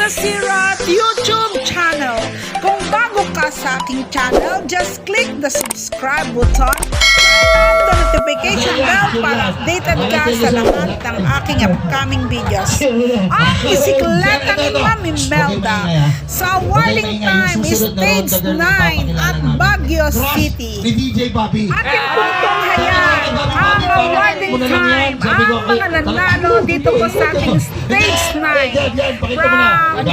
the Sirat YouTube channel. Kung bago ka sa aking channel, just click the subscribe button, turn on the notification bell para updated ka sa lahat ng aking upcoming videos. Ang bisikleta ni Mami Melda sa awarding time is stage 9 at Baguio City. Ating puntong hayaan ang awarding time ang mga nanalo dito po sa ating stage 9 from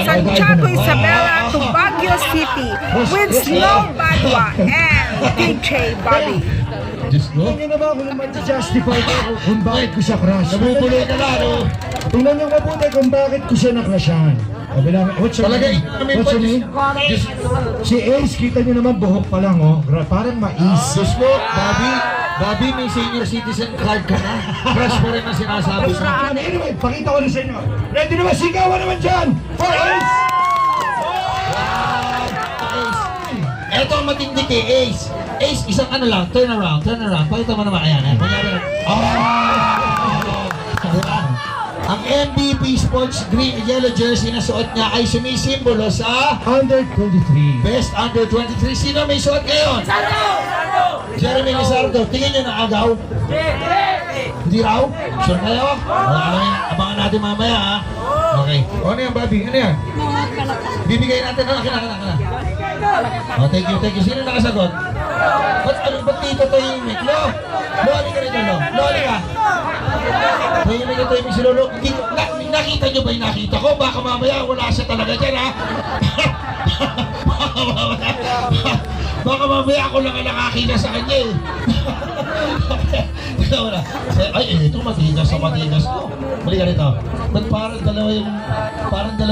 Santiago Isabela to Baguio City with Snow Badwa and DJ Bobby. Hindi na ba ako naman justify ko kung bakit ko siya crush? Nabubuloy ka na, no? Tingnan niyo mabuti kung bakit ko siya na-crushan. What's your name? What's your name? Si Ace, kita niyo naman buhok pa lang, oh. Parang mais. Sus mo, Bobby, may senior citizen card ka na. Crush mo rin ang sinasabi mo. Anyway, pakita ko na sa inyo. Ready naman, sigawan naman dyan! For Ace! Ace. Eto ang matindi kay Ace. Ace, isang ano lang, turn around. Pakita mo naman, ayan. Kunyari lang. Diba? Ang MVP Sports Green Yellow Jersey na suot niya ay sumisimbolo sa Under 23. Best Under 23. Sino may suot ngayon? Jeremy Lizardo. Tingin niyo na agaw? Hindi raw? Sure kayo? Abangan natin mamaya, ha? Okay. O, ano yan, Bobby? Ano yan? Bibigay natin. Akin na. Oh, thank you. Sino nakasagot? Ba't dito tahimik? Lo, halika rito, Lo. Halika. Tahimik si Lolo. Nakita niyo ba yung nakita ko? Baka mamaya wala siya talaga dyan, ha? Baka mamaya ako lang ang nakakita sa kanya, eh. Ay, ito matigas sa matigas ko. Halika rito. Ba't parang dalawa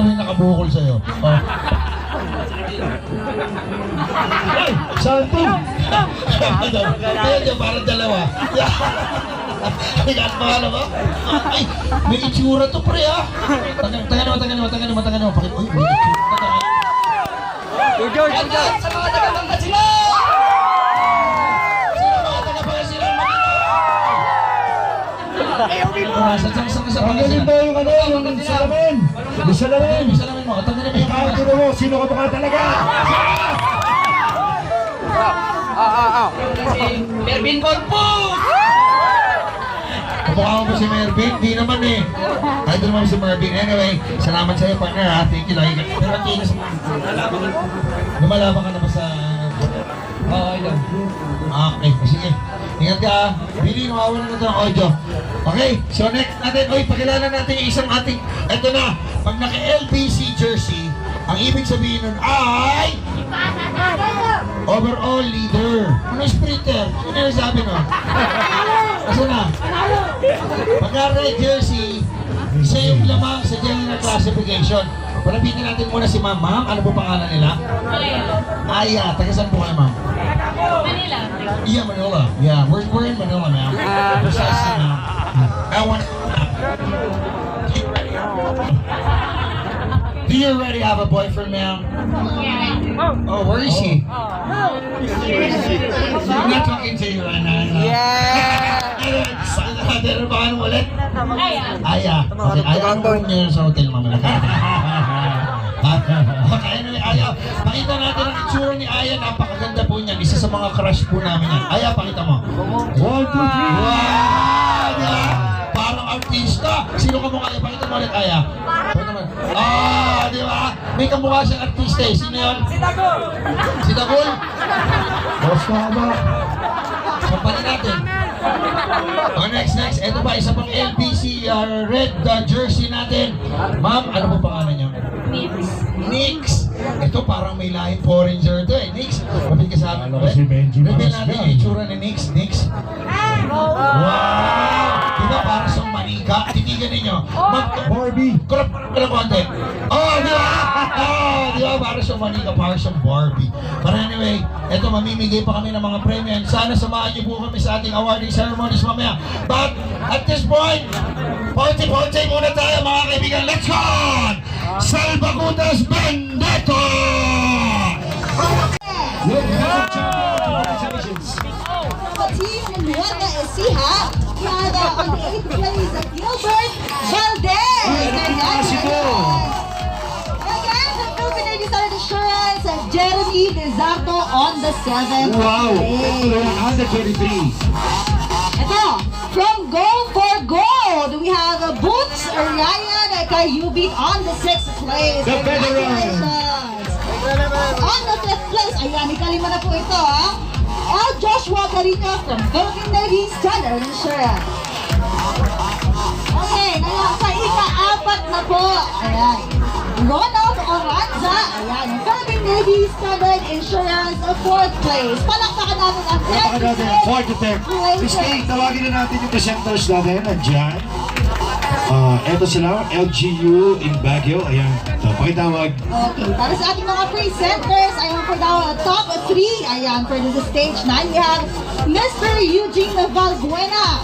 yung nakabukol sa'yo? Oh. Ay! Santo! Kaya parang dalawa. Ay, ano ba? Ay, may itsura to, pre, ha? Tagan mo. Pakit, uy, may itsura. George! Sa mga taga-Pangkat sila! Ang galing ba yung ano, yung salamin? Yung salamin mo. Tanggalin mo yung Ikaw, tino mo, sino ka ba talaga? Mervin Corpus! Kamukha mo ba si Mervin? Di naman, eh. Ay, doon naman si Mervin. Anyway, salamat sa'yo, partner, ha? Thank you, lagi. Pero ang tigas mo. Lumalaban ka na ba sa... Ayun. Okay, sige. Ingat ka, ha? Billy, nawawalan na ito ng audio. Okay, so next natin, pakilala natin yung isang ating, eto na, pag naka-LBC jersey, ang ibig sabihin nun ay overall leader. Ano sprinter? Ano na sabi nun? Kasi na? Pagka-red jersey, siya yung lamang sa general classification. Palapitin natin muna si Ma'am. Ma'am, ano po pangalan nila? Aya. Taga saan po kayo, Ma'am? Manila. Yeah, Manila. Yeah, we're in Manila, ma'am. Precisely, ma'am. I want. Do you already have a boyfriend, ma'am? Yeah. Oh, where is he? I'm not talking to you right now. Ano ba ano ulit? Aya. Okay, Aya. Ano po niyo sa hotel, ma'am? Okay, anyway, Aya. Pakita natin ang itsura ni Aya. Napakaganda po niyan. Isa sa mga crush po namin yan. Aya, pakita mo. 1, 2, 3. Wow! Diba? Parang artista. Sino ka mukha? Pakita mo ulit, Aya. Pakita mo. Di ba? May kamukha siyang artista, eh. Sino yun? Si Dagol. Si Dagol? Basta ba? Sampalin natin. Oh, next. Ito pa, isa pang LBC red jersey natin. Ma'am, ano po pangalan niyo? Nix. Ito parang may lahing foreigner to, eh. Nix, kapit ka sa amin. Ano kasi Benji Reveal Maras natin yan. yung itsura ni Nix. Wow! Diba parang siyang manika? Titigan ninyo. Barbie. Kurap ka ng konti. Oh, di ba? Di ba? Parang siyang manika, parang siyang Barbie. But anyway, eto, mamimigay pa kami ng mga premyo. Sana samahan niyo po kami sa ating awarding ceremonies mamaya. But at this point, party muna tayo, mga kaibigan. Let's go! Salvagudas Bendeto! Congratulations. The team in Nueva Ecija, we have on the 8th place Gilbert Valdez. Ay, Congratulations. the 7th Wow! place. Under 23. Ito, from Goal for Gold, we have Boots Ryan Kayubit on the 6th place. The veteran. Congratulations! On the 5th place, ayan, ikalima na po ito, ha? L. Joshua Carino from Philippine Navy Standard Insurance. Okay, ngayon sa ika-4 na po, ayan. Ronald Oranza, ayan, Philippine Navy Standard Insurance, 4th place. Palakpakan natin ang Napaka natin, 4 to 10. Miss Kay, tawagin na natin yung presenters natin. Nandiyan. Eto sila, LGU in Baguio. Ayan, ito, pakitawag. Okay, para sa ating mga presenters, ayan for the top 3, ayan, for the stage 9, we have Mr. Eugene Valbuena.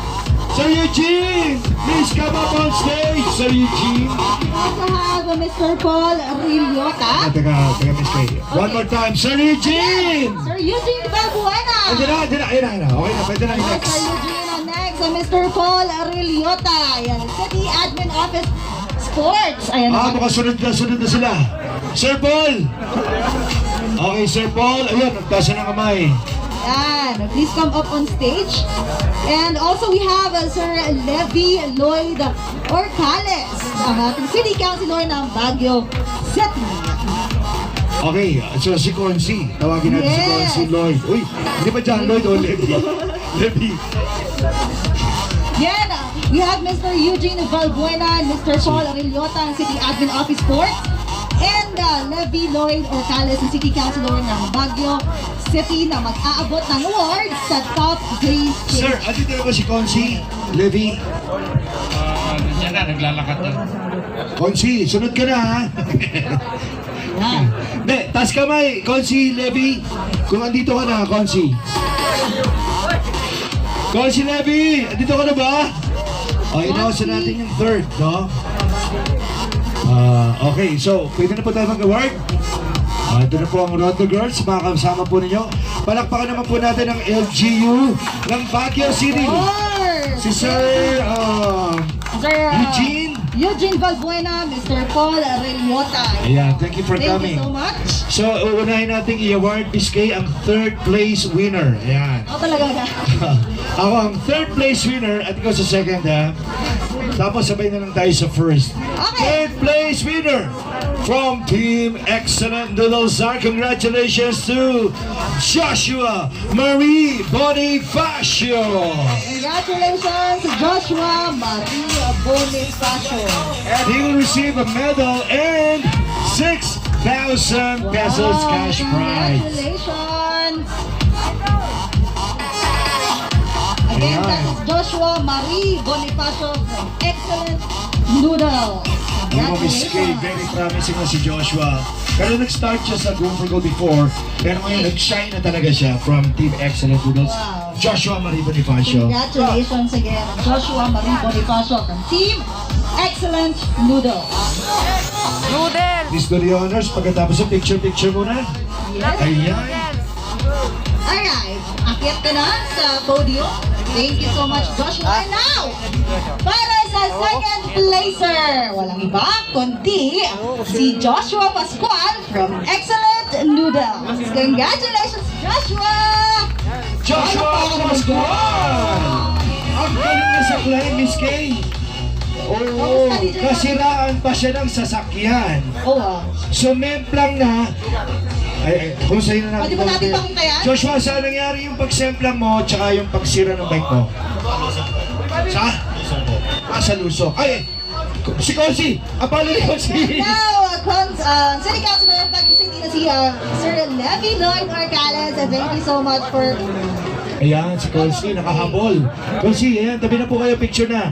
Sir Eugene! Please come up on stage, Sir Eugene. We also have Mr. Paul Rilota. Teka, Miss Kay. One more time, Sir Eugene! Sir Eugene Valbuena. Ayun na. Okay na, pwede na yung Sir next. Eugene on next, Mr. Paul Rilota. Ayan, City Admin Office Sports. Ayan, Baka sunod na sila. Sir Paul! Okay, Sir Paul. Ayun, nagtasa ng kamay. Ayan, please come up on stage. And also we have Sir Levi Lloyd Orcales, ang ating City Councilor ng Baguio City. Okay, so si Concy. Tawagin natin si Yes. Concy Lloyd. Uy, hindi ba dyan Lloyd o Levi? Levi. Yan, we have Mr. Eugene Valbuena and Mr. Paul Arellota, ang City Admin Office Sports. And Levi Lloyd Orcales, ang City Councilor ng Baguio City na mag-aabot ng awards sa top 3 Sir, andito na ba si Concy? Levi? Nandiyan na, naglalakad na. Concy, sunod ka na ha? Yan. Hindi, taas kamay, Concy, Levi. Kung andito ka na, Concy. Concy, Levi, andito ka na ba? O, inausa natin yung third, no? Okay, so, pwede na po tayo mag-award. Ito na po ang Road to Girls, mga kasama po ninyo. Palakpakan naman po natin ang LGU ng Baguio City. Si Sir Eugene Valbuena, Mr. Paul Arellota. Ayan, thank you for Thank coming. you so much. So, uunahin natin i-award Miss Kay ang third place winner. Ayan. Talaga ka. Ako ang third place winner at ikaw sa second ha. Tapos sabay na lang tayo sa first. Okay. Third place winner from Team Excellent Noodlesar. Congratulations to Joshua Marie Bonifacio. Congratulations, Joshua Maria Bonifacio. And he will receive a medal and 6,000 pesos cash prize. Congratulations. Again, that is Joshua Marie Bonifacio from Excellent Noodles. Ano mo, Miss Kay, Congratulations. very promising na si Joshua. Pero nag-start siya sa Go for Gold before, pero ngayon nag-shine na talaga siya from Team Excellent Noodles. Wow. Joshua Marie Bonifacio. Congratulations again, Joshua Marie Bonifacio from Team Excellent Noodles. Miss Dory Honors, pagkatapos sa picture muna. Yes. Ayan. Alright, akyat ka na sa podium. Thank you so much, Joshua. And now, para sa second placer, walang iba kundi si Joshua Pascual from Excellent Noodles. Congratulations, Joshua! Joshua Pascual! Ang galing na sa client, Miss Kay. Oo, kasiraan pa siya ng sasakyan. Oh, wow. Sumemplang na. Kung sa'yo na Pwede ba natin pakita yan? Joshua, saan nangyari yung pagsemplang mo tsaka yung pagsira ng bike mo? Sa? Sa Luso. Ay, si Concy! Apalo ni Concy! Now, City Councilor of Baguio City na si Sir Levi Lloyd Orcales. And thank you so much for... Ayan, si Concy, nakahabol. Concy, ayan, tabi na po kayo, picture na.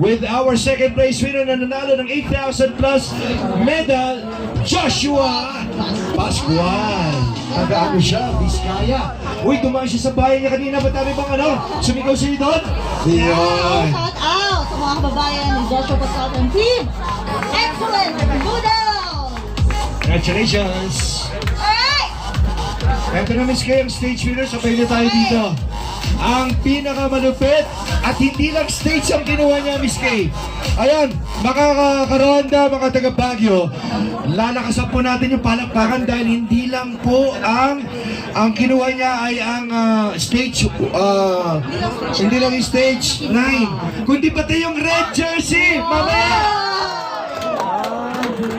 With our second place winner na nanalo ng 8,000 plus medal, Joshua Pascual. Nag-ano siya, Vizcaya. Uy, dumaan siya sa bahay niya kanina. Ba't tabi bang ano? Sumigaw siya doon? Ayan. Shout out sa mga kababayan ni Joshua Pascual from Team Excellent Noodles! Congratulations. Alright! Ito na, Miss Kay, ang stage winner. Sabay na tayo dito. ang pinakamalupit at hindi lang stage ang kinuha niya, Miss Kay. Ayan, makakaronda, mga taga Baguio, lalakasan po natin yung palakpakan dahil hindi lang po ang kinuha niya ay ang stage, hindi lang yung stage 9, kundi pati yung red jersey, mamaya!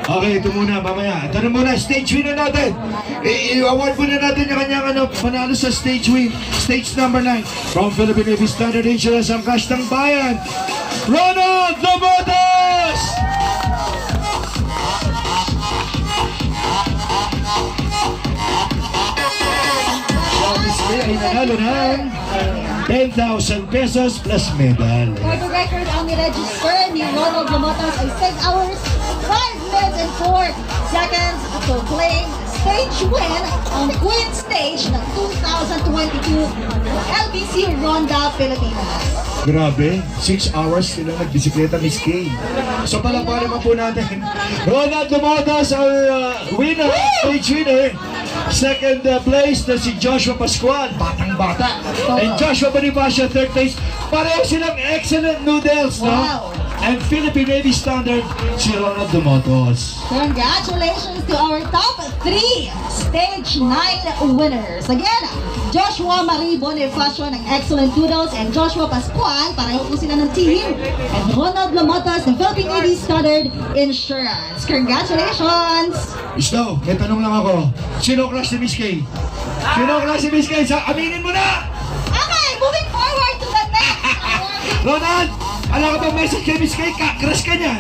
Okay, ito muna, mamaya. Ito na muna, stage winner natin. I-award muna natin yung kanyang panalo sa stage win. Stage number 9. From Philippine Navy Standard Insurance, ang cash ng bayan, Ronald Labotas! Ay nanalo ng 10,000 pesos plus medal. For the record, ang ni-register ni Ronald Lamotas ay 6 hours, 5 minutes and 4 seconds to claim stage win on Queen Stage ng 2022 LBC Ronda Pilipinas. Grabe, 6 hours sila nagbisikleta, Miss Kay. So palakpakan naman po natin. Ronald Lamotas, our winner, stage winner. Second place na si Joshua Pascual, batang-bata. And Joshua Bonifacio, third place. Pareho silang excellent noodles, no? Wow. And Philippine Navy Standard, si Ronald Lamotas. Congratulations to our top 3 Stage 9 winners. Again, Joshua Marie Bonifacio ng Excellent Doodles and Joshua Pascual, pareho po sila ng team. And Ronald Lamotas ng Philippine Navy Standard Insurance. Congratulations! Isno, may tanong lang ako. Sino crush ni Miss Kay? Sino crush ni Miss Kay? Aminin mo na! Okay, moving forward to the next award. Ronald, alam ka bang message kay Miss Kay? Crush ka niya.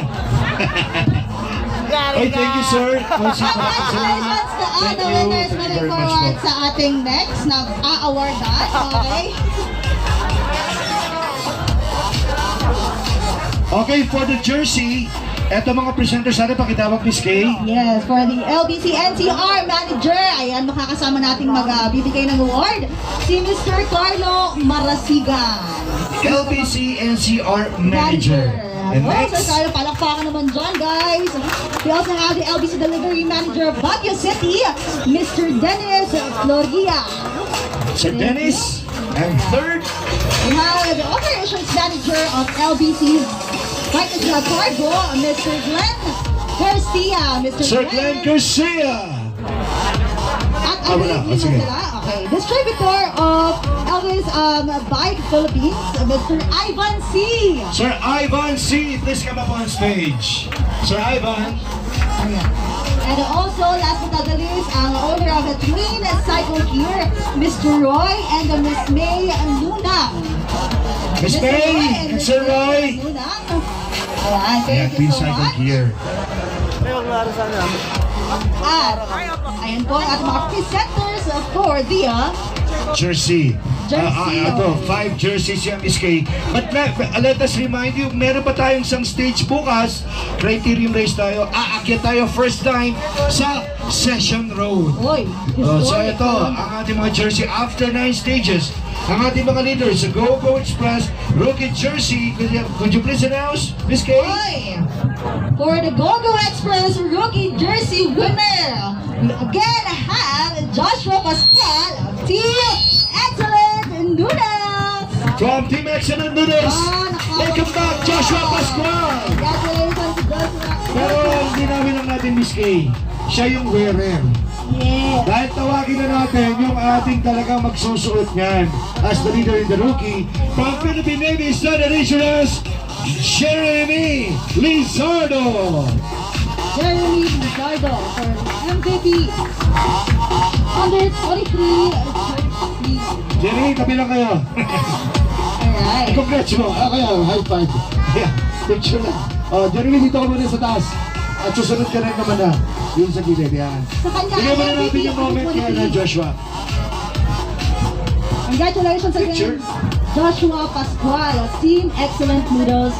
Hey, thank you, sir. Congratulations to all the winners. Moving forward sa ating next na a-awardan. Okay? Okay, for the jersey, eto mga presenters natin, pakitawag Miss Kay. Yes, for the LBC NCR manager, ayan, makakasama nating magbibigay ng award, si Mr. Carlo Marasigan. LBC NCR Manager. And Also, next, tayo palakpakan naman dyan, guys. We also have the LBC Delivery Manager of Baguio City, Mr. Dennis Floria. Sir Dennis. And third, We have the Operations Manager of LBC Cargo, Mr. Glenn Garcia. Mr. Sir Glenn Garcia. At Ah, wala. ang Sige. Okay. Distributor of Elvis Bike Philippines, Mr. Ivan C. Sir Ivan C. Please come up on stage. Sir Ivan. Ayan. And also, last but not the least, ang owner of the Twin Cycle Gear, Mr. Roy and Miss May Luna. Miss Mr. May Roy and Sir Roy. Luna. Ayan, thank you so much. Here. At, ayan po ang ating mga presenters for the Jersey. Jersey, Ito, okay. 5 jerseys yan, Miss Kay. But let us remind you, meron pa tayong isang stage bukas. Criterium race tayo. Aakyat tayo first time sa Session Road. Oy, So ito, ang ating mga jersey after 9 stages. Ang ating mga leaders, Go Go Express, Rookie Jersey. Could you please announce, Miss Kay? Oy, for the Gogo Express Rookie Jersey winner, we again have Joshua Pascual of Team Excellent Noodles. From Team Excellent Noodles, welcome back, Joshua Pascual. Congratulations, Joshua. Pero hindi namin lang natin, Miss Kay. Siya yung wearer. Yeah. Dahil tawagin na natin yung ating talagang magsusuot niyan as the leader in the rookie from Philippine Navy Standard Insurance, Jeremy Lizardo. Jeremy Lizardo for MVP under 23. Jeremy, kami lang kayo. Alright. Congrats mo. Kaya, high five. Yeah, picture lang. Jeremy, dito ka muna sa taas. At susunod ka rin naman na. Yun sa gilid, yan. Sa kanya, Bigyan mo na natin MVP yung moment kaya na Joshua. Congratulations Picture. again, Joshua Pascual of Team Excellent Noodles.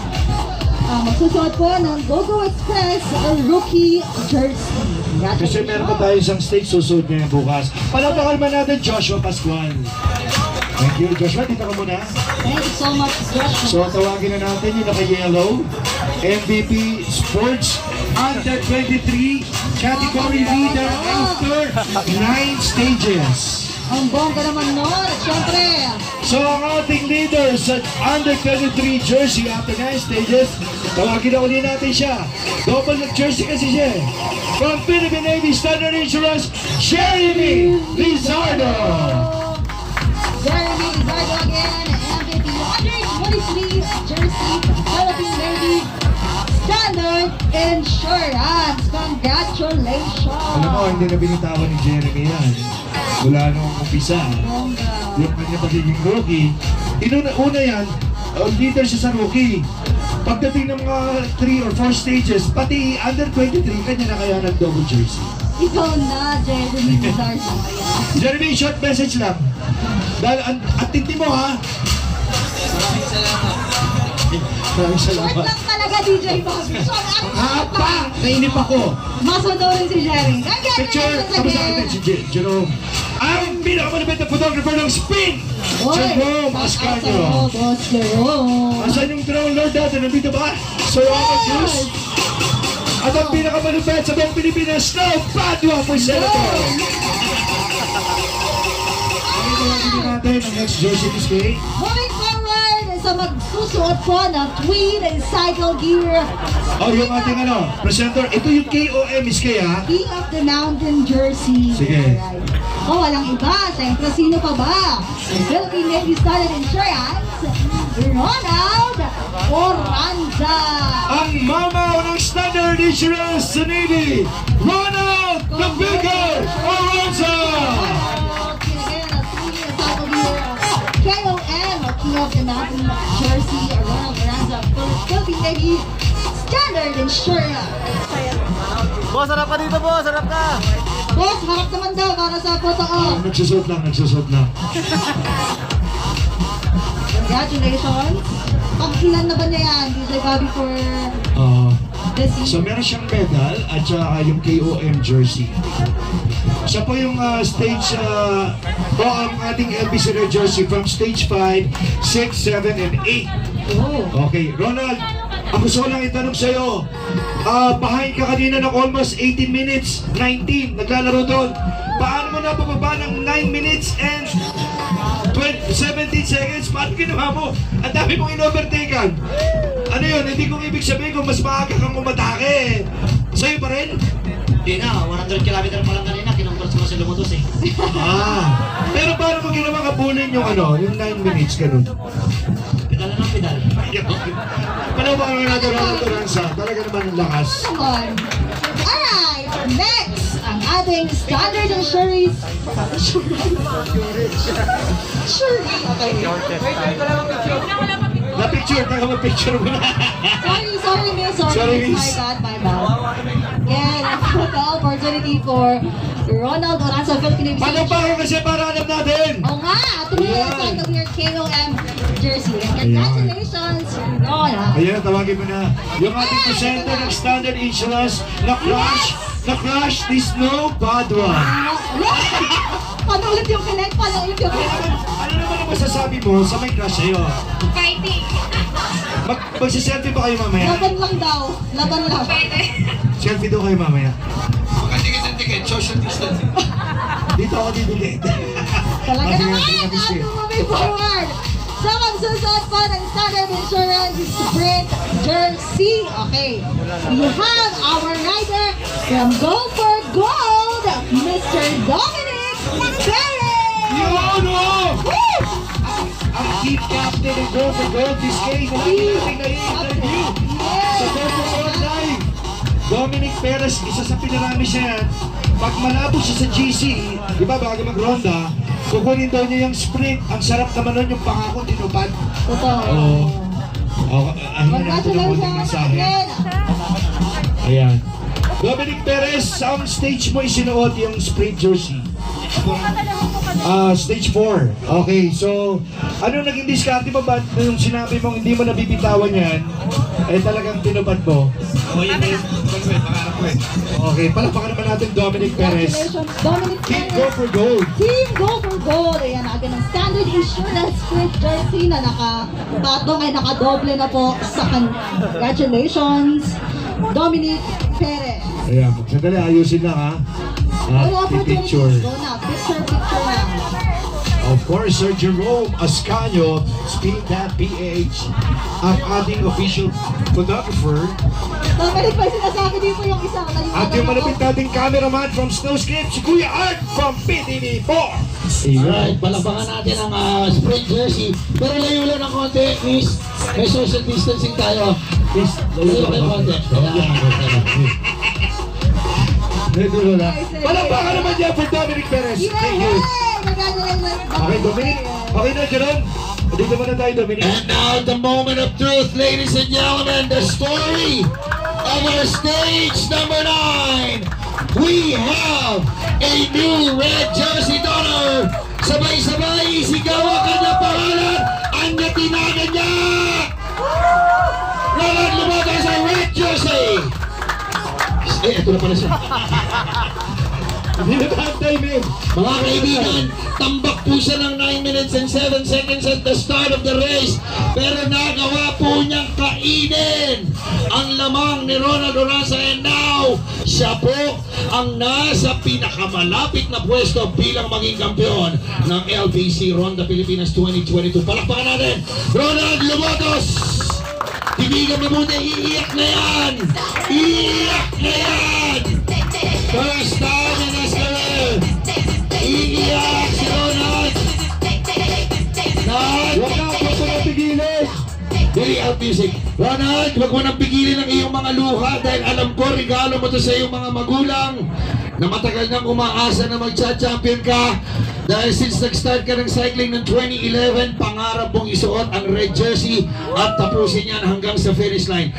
Magsusuot po ng Gogo Express Rookie Jersey. Kasi meron pa tayo isang stage susunod ngayon bukas. Palapakal man natin Joshua Pascual. Thank you, Joshua. Dito ka muna. Thank you so much, Joshua. So tawagin na natin yung naka-yellow. MVP Sports Under 23 category leader after 9 stages. Ang bongga naman nun. At syempre, So ang ating leader sa under 23 jersey after 9 stages, tawagin na uli natin siya. Double jersey kasi siya eh. From Philippine Navy Standard Insurance, Jeremy Lizardo. Jeremy Lizardo again, MVP under 23 jersey, Philippine Navy Standard Insurance. Congratulations! Alam mo, hindi na binitawan ni Jeremy yan. Mula nung umpisa. Bongga. Yung kanya pagiging rookie, una yan, leader siya sa rookie. Pagdating ng mga 3 or 4 stages, pati under 23, kanya na kaya nag-double jersey. Ikaw na, Jeremy Lizardo. Ayan. Jeremy, short message lang. Dahil at tinti mo ha. Maraming Short salamat. lang talaga, DJ Bobby. Short ang Hapa! Nainip ako. masunurin si Jerry. Picture, tapos sa akin si Jerome. Ang pinakamalapit na photographer ng spin! Jerome Ascanio. Boss Jerome. Asan yung drone lord natin? Nandito ba? Sir Robert Cruz? At ang pinakamalupit sa buong Pilipinas, Snow Padua for Senator. Ito natin ang next jersey is kay Moving forward sa magsusuot po ng Tweed Cycle Gear oh, yung ating presenter. Ito yung KOM is kay ha? King of the Mountain jersey. Sige. Alright. Oh, walang iba. Siyempre, sino pa ba? Ang Philippine Navy Standard Insurance, Ronald Oranza. Ang mama ng Standard Insurance sa Navy, Ronald the Bigger Oranza! KOM, King of the Mountain jersey, Ronald Oranza, Philippine Navy Standard Insurance. Boss, harap ka dito, boss. Harap ka. Boss, harap naman daw para sa photo op. Nagsusot lang. Congratulations. Pag-ilan na ba niya yan, DJ Bobby, for this So season? meron siyang medal at saka yung KOM jersey. Siya po yung stage ang ating LBC Red jersey from stage 5, 6, 7, and 8. Oh. Okay, Ronald, ang gusto ko lang itanong sa'yo, behind ka kanina ng almost 18 minutes, 19, naglalaro doon. Paano mo napababa ng 9 minutes and 17 seconds? Paano ginawa mo? Ang dami mong in-overtaken. Ano yun? Hindi kong ibig sabihin kung mas maaga kang umatake. Sa'yo pa rin? Hindi na, 100 km pa lang kanina. Kinumpulsa mo si Lumutos eh. Pero paano mo ginawa kabulin yung yung 9 minutes, ganun? Pedal na ng pedal. Panawagan natin Ronald Oranza. Talaga naman ang lakas. Come on. Alright, next, ang ating Standard Insurance. Na-picture, mag-picture mo na. Sorry, Miss. my bad. Again, the opportunity for Ronald Oranza, Philippine Navy. Paano pa kasi para alam natin? Oo nga, tumulong Ayan. sa ng your KOM jersey. And congratulations, Ronald. Ayan, tawagin mo na. Yung ating presenter ng Standard Insurance na crush ni Snow Padua. Paano ulit yung connect? Ano naman ang masasabi mo sa may crush sa'yo? Fighting. Magsiselfie ba kayo mamaya? Laban lang daw. Laban lang. Pwede. Selfie daw kayo mamaya. Tikit, social distancing. Dito ako didikit. Talaga Sige, naman. sige, sige. At moving forward. Sa magsusuot po ng Standard Insurance Sprint Jersey. Okay. We have our rider from Go for Gold, Mr. Dominic Perez. Yun o! Woo! Ang chief captain ng Go for Gold this case. Natin na i-interview sa Go for Gold Live. Dominic Perez, isa sa pinarami siya yan. Pag malabo siya sa GC, di ba bago mag-ronda, kukunin daw niya yung sprint. Ang sarap naman nun yung pangako tinupad. Totoo. Oo. Ahin na natin ang munting Congratulations mensahe. again. Ayan. Dominic Perez, sa stage mo isinuot yung sprint jersey. Stage 4. Okay, so ano naging diskarte pa ba nung sinabi mong hindi mo nabibitawan yan? Eh talagang tinupad mo. O yun eh. Pangarap ko eh. Okay, palakpakan naman natin Dominic Perez. Congratulations, Dominic Team Perez. Go for Gold. Team Go for Gold. Ayan natin ang Standard Insurance Sprint Jersey na nakapatong ay nakadoble na po sa kanya. Congratulations, Dominic Perez. Ayan, sandali ayusin lang ha. All Picture. opportunities. Go na. Picture na. Of course, Sir Jerome Ascanio, Speed That PH, ang ating official photographer. Babalik pa yung sinasabi dito yung isa. At yung malapit nating cameraman from Snowscape, si Kuya Art from PTV4. Alright, palakpakan natin ang spring jersey. Pero layo lang ng konti, miss. May social distancing tayo. Yes, Layo lang ng konti. Dito na. Palakpakan naman dyan for Dominic Perez. Thank you. Okay, Dominic. Okay na, Jerome. Dito muna tayo, Dominic. And now the moment of truth, ladies and gentlemen, the story of our stage number 9. We have a new red jersey donor. Sabay-sabay, sigawan ka na pangalan ang natinagan niya. Ronald Lumotas sa red jersey. Ito na pala siya. Hindi na tayo, man. Mga kaibigan, tambak po siya ng 9 minutes and 7 seconds at the start of the race. Pero nagawa po niyang kainin ang lamang ni Ronald Oranza. And now, siya po ang nasa pinakamalapit na pwesto bilang maging kampiyon ng LBC Ronda Pilipinas 2022. Palakpakan natin, Ronald Lumotos! Tibigan mabuti, iiyak na yan! Iiyak na yan! First time in his career! Iiyak si Ronald! Huwag na, huwag mo na pigilin. Very out music. Ronald, huwag mo nang pigilin ang iyong mga luha dahil alam ko, regalo mo to sa iyong mga magulang na matagal nang umaasa na magcha-champion ka. Dahil since nag-start ka ng cycling ng 2011, pangarap mong isuot ang red jersey at tapusin yan hanggang sa finish line.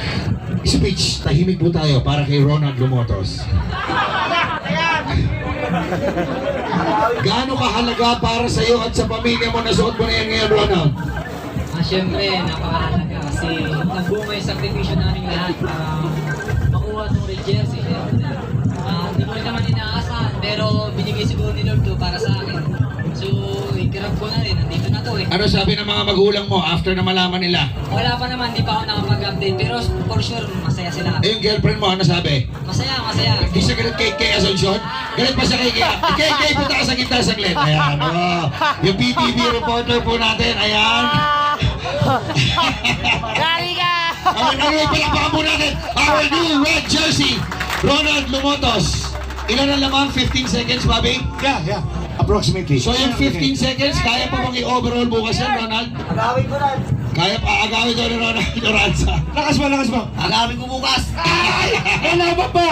Speech, tahimik po tayo para kay Ronald Lumotos. Gaano kahalaga para sa iyo at sa pamilya mo na suot mo na yan ngayon, Ronald? Siyempre, napakahalaga kasi nabuo may sakripisyo namin lahat para makuha itong red jersey. Hindi ko rin naman inaasahan, pero binigay siguro ni Lord to para sa akin. So, itirap ko na rin, nandito na to eh. Ano sabi ng mga magulang mo after na malaman nila? Wala pa naman, di pa ako nakapag-update, pero for sure, masaya sila. Eh, yung girlfriend mo, ano sabi? Masaya, masaya. Hindi siya galit kay Asuncion? Galit pa siya kay punta ka sa gitna saglit. Ayan, oh. Yung PTV reporter po natin, ayan. Gari ka! Anyway, palakpakan po natin our new red jersey, Ronald Lumotos. Ilan ang lamang? 15 seconds, Bobby? Yeah. Approximately. So yung 15 seconds, kaya pa bang i-overall bukas yan, Ronald? Agawin ko na. Kaya pa agawin ko ni Ronald Oranza. Lakas mo. Agawin ko bukas. Wala pa.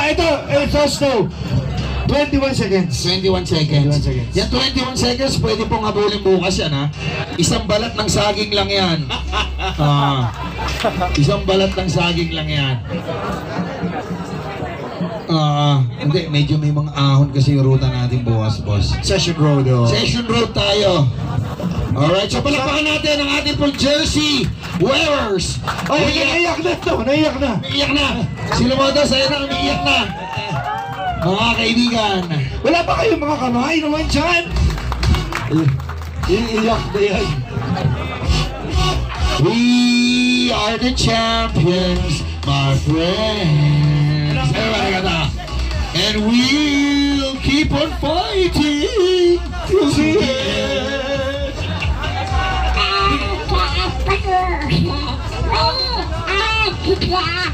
Ito slow. 21 seconds. 21 seconds. 21 seconds. Yan 21 seconds, pwede pong habulin bukas yan, ha? Isang balat ng saging lang yan. Isang balat ng saging lang yan. Hindi, medyo may mga ahon kasi yung ruta natin bukas, boss. Session road, oh. Session road tayo. Alright, so palakpakan natin ang ating pong jersey wearers. Ay, naiyak na to. Naiyak na. Umiiyak na. Si Lumotos, ayun na, umiiyak na. Mga kaibigan. Wala pa kayong mga kamay naman dyan. Iiyak na yan. We are the champions, my friends. Everybody got that. And we'll keep on fighting till the end.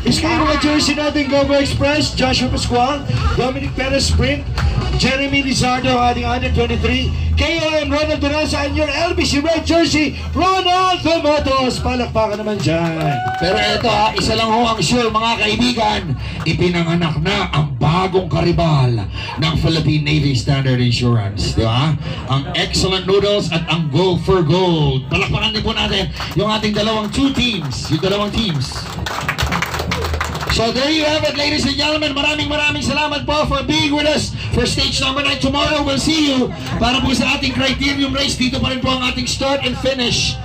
Iskay mga jersey natin, Gobo Express, Joshua Pascual, Dominic Perez Sprint, Jeremy Lizardo, ating 123, KOM Ronald Duranza, and your LBC red jersey, Ronald Lumotos. Palakpakan naman dyan. Pero ito ha, isa lang ho ang sure mga kaibigan, ipinanganak na ang bagong karibal ng Philippine Navy Standard Insurance, di ba? Ang Excellent Noodles at ang Go for Gold. Palakpakan din po natin yung ating dalawang teams. So there you have it, ladies and gentlemen. Maraming salamat po for being with us for stage number 9. Tomorrow we'll see you para po sa ating criterium race. Dito pa rin po ang ating start and finish.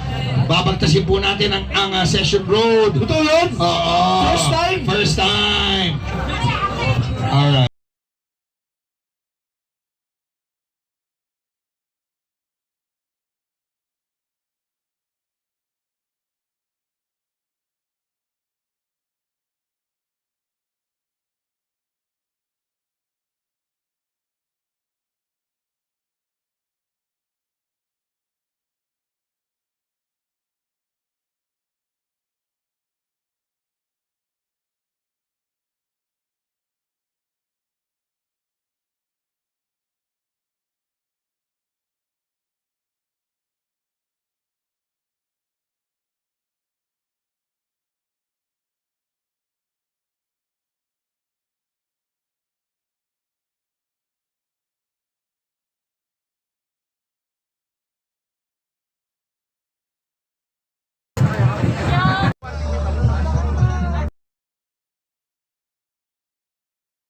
Babagtasin po natin ang session road. Ito yun? Oo. First time? First time. Alright.